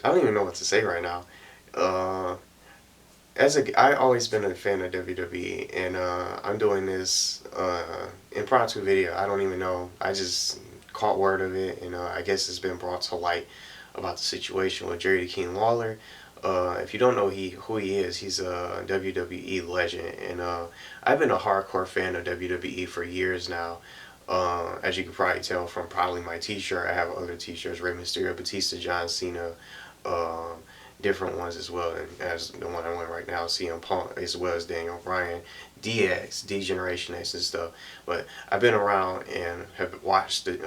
I don't even know what to say right now. Uh, I always been a fan of WWE, and I'm doing this impromptu video. I don't even know. I just caught word of it, and I guess it's been brought to light about the situation with Jerry the King Lawler. If you don't know who he is, he's a WWE legend, and I've been a hardcore fan of WWE for years now. As you can probably tell from probably my T-shirt, I have other T-shirts: Rey Mysterio, Batista, John Cena, um, different ones as well. And as the one I'm wearing right now, CM Punk, as well as Daniel Bryan, DX, D Generation X, and stuff. But I've been around and have watched the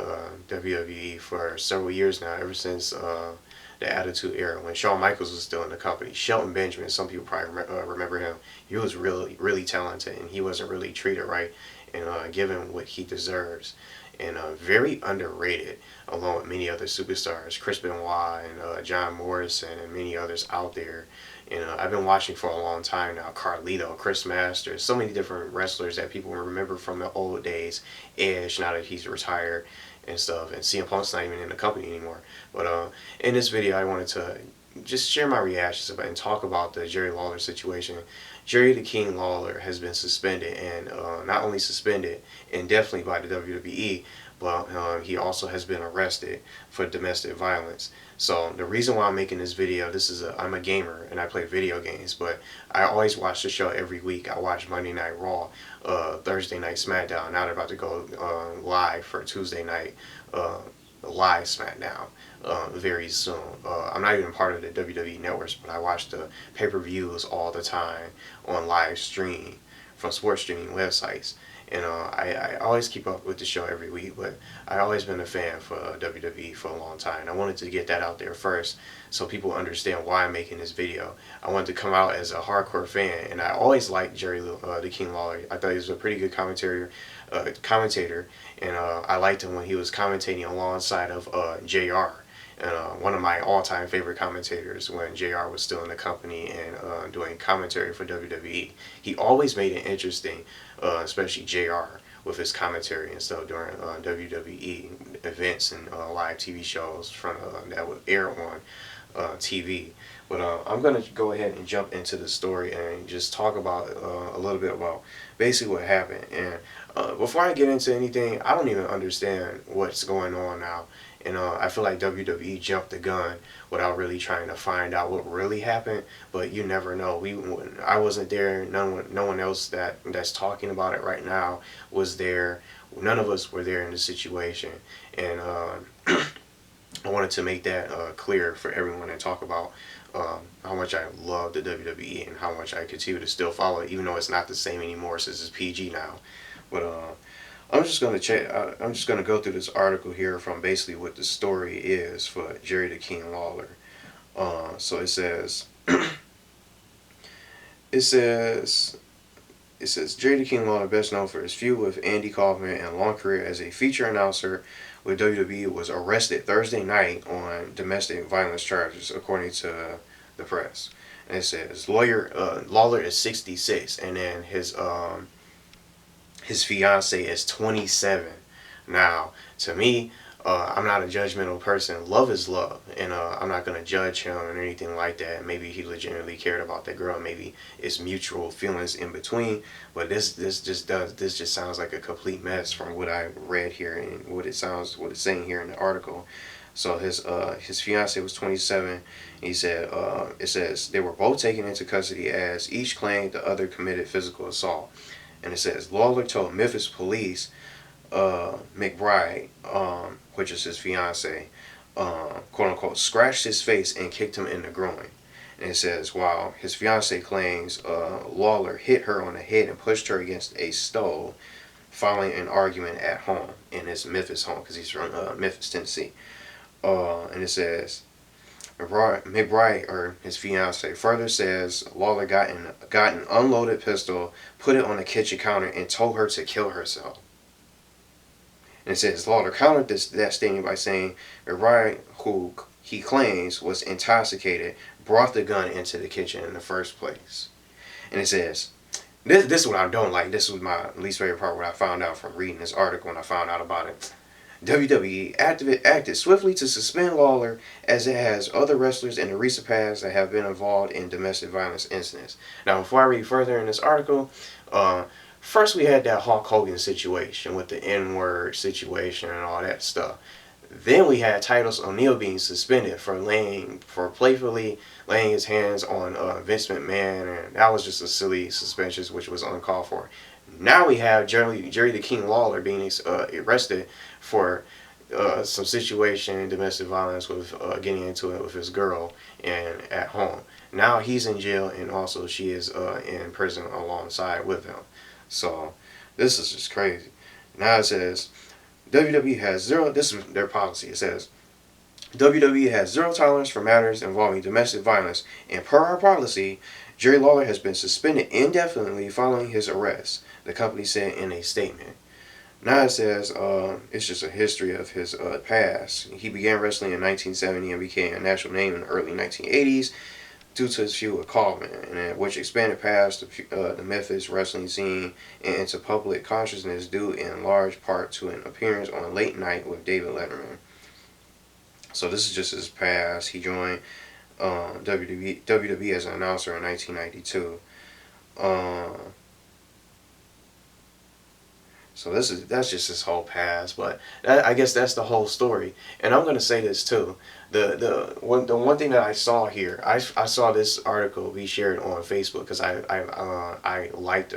WWE for several years now, ever since the Attitude Era when Shawn Michaels was still in the company. Shelton Benjamin, some people probably remember him. He was really talented, and he wasn't really treated right and given what he deserves. And very underrated, along with many other superstars, Chris Benoit and John Morrison and many others out there. And I've been watching for a long time now. Carlito, Chris Masters, so many different wrestlers that people remember from the old days. Edge, now that he's retired and stuff, and CM Punk's not even in the company anymore. But in this video, I wanted to just share my reactions about and talk about the Jerry Lawler situation. Jerry the King Lawler has been suspended, and not only suspended indefinitely by the WWE, but he also has been arrested for domestic violence. So the reason why I'm making this video, I'm a gamer and I play video games, but I always watch the show every week. I watch Monday Night Raw, Thursday Night SmackDown. Now they're about to go live for Tuesday night live SmackDown very soon. I'm not even part of the WWE networks, but I watch the pay-per-views all the time on live stream from sports streaming websites. And I always keep up with the show every week, but I always been a fan for WWE for a long time. I wanted to get that out there first so people understand why I'm making this video. I wanted to come out as a hardcore fan, and I always liked Jerry the King Lawler. I thought he was a pretty good commentator, and I liked him when he was commentating alongside of JR. And one of my all-time favorite commentators when JR was still in the company and doing commentary for WWE. He always made it interesting, especially JR, with his commentary and stuff during WWE events and live TV shows that would air on TV. But I'm going to go ahead and jump into the story and just talk about a little bit about basically what happened. And before I get into anything, I don't even understand what's going on now. And I feel like WWE jumped the gun without really trying to find out what really happened. But you never know. I wasn't there. No one else that's talking about it right now was there. None of us were there in the situation. And I wanted to make that clear for everyone and talk about how much I love the WWE and how much I continue to still follow it, even though it's not the same anymore since it's PG now. But I'm just gonna go through this article here from basically what the story is for Jerry the King Lawler. So it says, it says Jerry the King Lawler, best known for his feud with Andy Kaufman and long career as a feature announcer with WWE, was arrested Thursday night on domestic violence charges, according to the press. And it says Lawler is 66, and then his fiance is 27. Now, to me, I'm not a judgmental person. Love is love, and I'm not gonna judge him or anything like that. Maybe he legitimately cared about that girl. Maybe it's mutual feelings in between. But this just sounds like a complete mess from what I read here and what it's saying here in the article. So his fiance was 27. He said it says they were both taken into custody as each claimed the other committed physical assault. And it says Lawler told Memphis police McBride, which is his fiance, quote unquote, scratched his face and kicked him in the groin. And it says while his fiance claims Lawler hit her on the head and pushed her against a stove following an argument at home in his Memphis home, because he's from Memphis, Tennessee. And it says McBride, or his fiance, further says Lawler got an unloaded pistol, put it on the kitchen counter, and told her to kill herself. And it says Lawler countered that statement by saying McBride, who he claims was intoxicated, brought the gun into the kitchen in the first place. And it says, this is what I don't like. This was my least favorite part, what I found out from reading this article when I found out about it. WWE acted swiftly to suspend Lawler as it has other wrestlers in the recent past that have been involved in domestic violence incidents. Now, before I read further in this article, uh, first we had that Hulk Hogan situation with the N-word situation and all that stuff. Then we had Titus O'Neil being suspended for playfully laying his hands on Vince McMahon, and that was just a silly suspension, which was uncalled for. Now we have Jerry the King Lawler being arrested for some situation, domestic violence with getting into it with his girl and at home. Now he's in jail, and also she is in prison alongside with him. So this is just crazy. Now it says WWE has zero. This is their policy. It says WWE has zero tolerance for matters involving domestic violence, and per our policy, Jerry Lawler has been suspended indefinitely following his arrest, the company said in a statement. Now it says it's just a history of his past. He began wrestling in 1970 and became a national name in the early 1980s due to his feud with Coleman, and which expanded past the Memphis wrestling scene and into public consciousness due in large part to an appearance on Late Night with David Letterman. So this is just his past. He joined WWE as an announcer in 1992. So that's just his whole past, but I guess that's the whole story. And I'm gonna say this too. The one thing that I saw here, I saw this article be shared on Facebook because I liked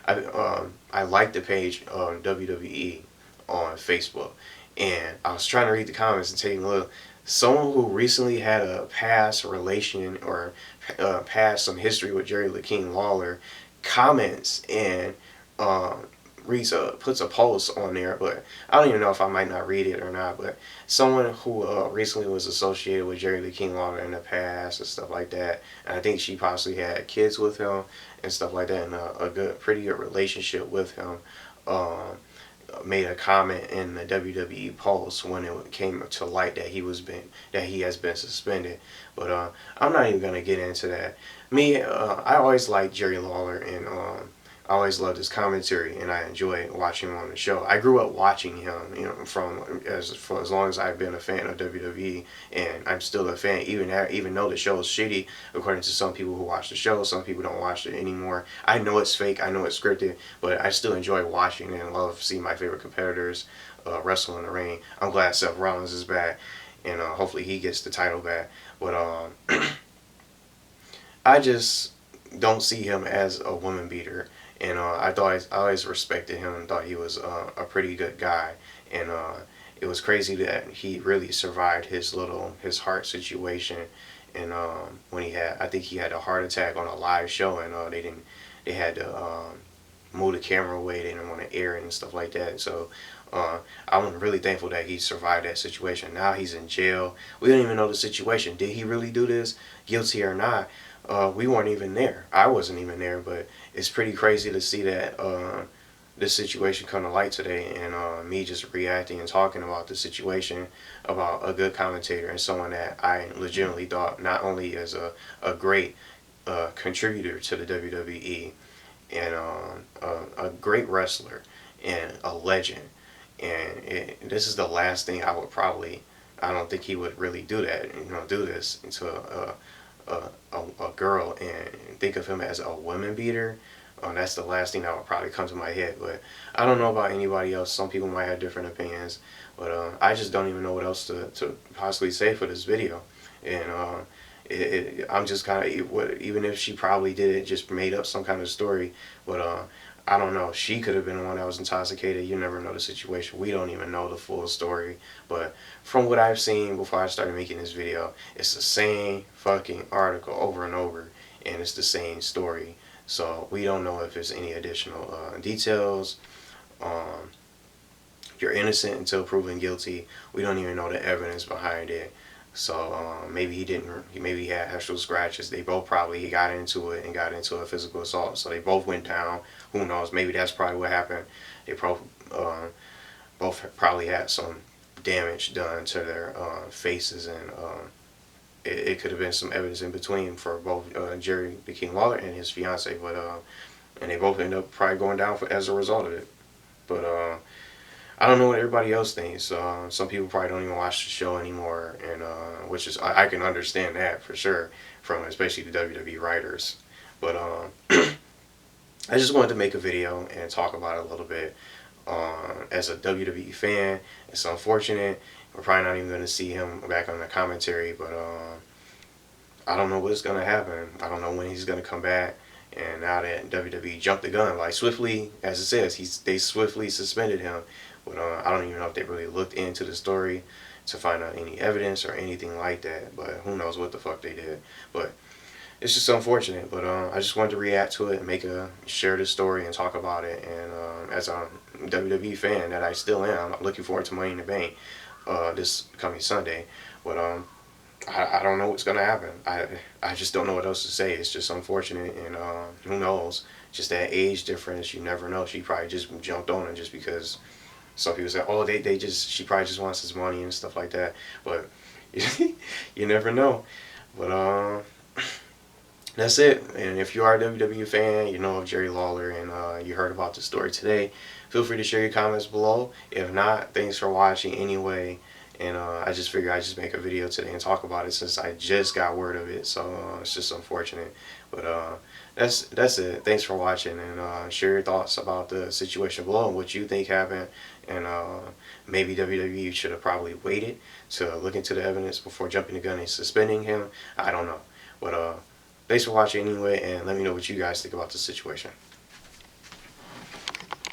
I liked the page on WWE on Facebook, and I was trying to read the comments and taking a look. Someone who recently had a past relation or past some history with Jerry the King Lawler comments and puts a post on there, but I don't even know if I might not read it or not. But someone who recently was associated with Jerry the King Lawler in the past and stuff like that, and I think she possibly had kids with him and stuff like that, and pretty good relationship with him. Made a comment in the WWE post when it came to light that he has been suspended. But I'm not even gonna get into that. I always liked Jerry Lawler, and I always loved his commentary, and I enjoy watching him on the show. I grew up watching him, for as long as I've been a fan of WWE, and I'm still a fan, even though the show is shitty, according to some people who watch the show. Some people don't watch it anymore. I know it's fake, I know it's scripted, but I still enjoy watching it and love seeing my favorite competitors wrestle in the ring. I'm glad Seth Rollins is back, and hopefully he gets the title back. But I just don't see him as a woman beater. And I always respected him and thought he was a pretty good guy. And it was crazy that he really survived his heart situation. And I think he had a heart attack on a live show, and they had to move the camera away. They didn't want to air it and stuff like that. So I'm really thankful that he survived that situation. Now he's in jail. We don't even know the situation. Did he really do this? Guilty or not? We weren't even there. I wasn't even there, but it's pretty crazy to see that this situation come to light today, and me just reacting and talking about the situation, about a good commentator and someone that I legitimately thought not only as a great contributor to the WWE and a great wrestler and a legend, and this is the last thing I don't think he would really do that, do this to a girl and think of him as a woman beater. That's the last thing that would probably come to my head. But I don't know about anybody else. Some people might have different opinions. But I just don't even know what else to possibly say for this video. And I'm just kind of, even if she probably did it, just made up some kind of story. But I don't know. She could have been the one that was intoxicated. You never know the situation. We don't even know the full story. But from what I've seen before I started making this video, it's the same fucking article over and over. And it's the same story. So we don't know if there's any additional details. You're innocent until proven guilty. We don't even know the evidence behind it. So maybe he didn't. Maybe he had actual scratches. They both probably got into it and got into a physical assault. So they both went down. Who knows? Maybe that's probably what happened. They both probably had some damage done to their faces, and it could have been some evidence in between for both Jerry the King Lawler and his fiance. But and they both ended up probably going down as a result of it. But I don't know what everybody else thinks. Some people probably don't even watch the show anymore, and which is I can understand that for sure from especially the WWE writers. But I just wanted to make a video and talk about it a little bit. As a WWE fan, it's unfortunate. We're probably not even going to see him back on the commentary, but I don't know what's going to happen. I don't know when he's going to come back. And now that WWE jumped the gun, like swiftly, as it says, they swiftly suspended him. But I don't even know if they really looked into the story to find out any evidence or anything like that. But who knows what the fuck they did. But it's just unfortunate. But I just wanted to react to it and share the story and talk about it. And as a WWE fan that I still am, I'm looking forward to Money in the Bank this coming Sunday. But I don't know what's gonna happen. I just don't know what else to say. It's just unfortunate, and who knows? Just that age difference, you never know. She probably just jumped on it just because some people say, oh, they just she probably just wants his money and stuff like that. But you never know. But that's it. And if you are a WWE fan, you know of Jerry Lawler, and you heard about the story today, feel free to share your comments below. If not, thanks for watching anyway. And I just figured I'd just make a video today and talk about it since I just got word of it. So it's just unfortunate. But that's it. Thanks for watching, and share your thoughts about the situation below and what you think happened. And maybe WWE should have probably waited to look into the evidence before jumping the gun and suspending him. I don't know. But thanks for watching anyway, and let me know what you guys think about the situation.